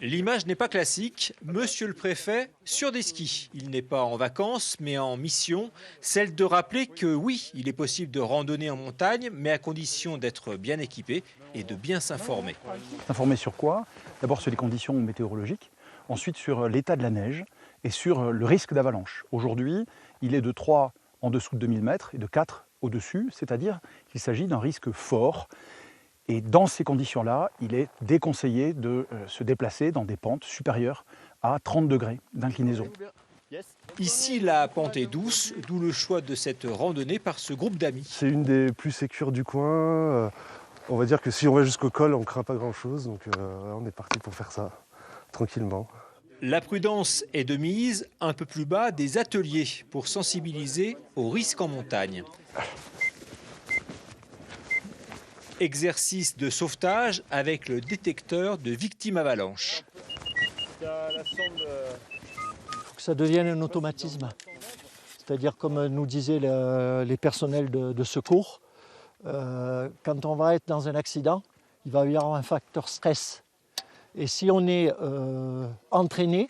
L'image n'est pas classique. Monsieur le préfet sur des skis. Il n'est pas en vacances, mais en mission. Celle de rappeler que oui, il est possible de randonner en montagne, mais à condition d'être bien équipé et de bien s'informer. S'informer sur quoi? D'abord sur les conditions météorologiques, ensuite sur l'état de la neige et sur le risque d'avalanche. Aujourd'hui, il est de 3 en dessous de 2000 mètres et de 4 au-dessus, c'est-à-dire qu'il s'agit d'un risque fort. Et dans ces conditions-là, il est déconseillé de se déplacer dans des pentes supérieures à 30 degrés d'inclinaison. Ici, la pente est douce, d'où le choix de cette randonnée par ce groupe d'amis. C'est une des plus sécures du coin. On va dire que si on va jusqu'au col, on ne craint pas grand-chose. Donc on est parti pour faire ça tranquillement. La prudence est de mise. Un peu plus bas, des ateliers pour sensibiliser aux risques en montagne. Exercice de sauvetage avec le détecteur de victimes avalanches. Il faut que ça devienne un automatisme. C'est-à-dire, comme nous disaient les personnels de secours, quand on va être dans un accident, il va y avoir un facteur stress. Et si on est entraîné,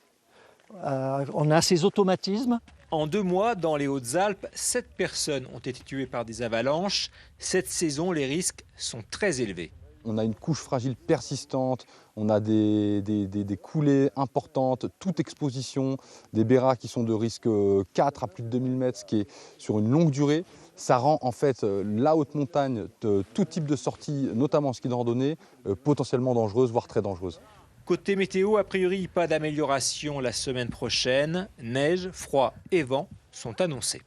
on a ces automatismes. En 2 mois, dans les Hautes-Alpes, 7 personnes ont été tuées par des avalanches. Cette saison, les risques sont très élevés. On a une couche fragile persistante, on a des coulées importantes, toute exposition, des bérats qui sont de risque 4 à plus de 2000 mètres, ce qui est sur une longue durée. Ça rend en fait la haute montagne, tout type de sortie, notamment en ski de randonnée, potentiellement dangereuse, voire très dangereuse. Côté météo, a priori, pas d'amélioration la semaine prochaine. Neige, froid et vent sont annoncés.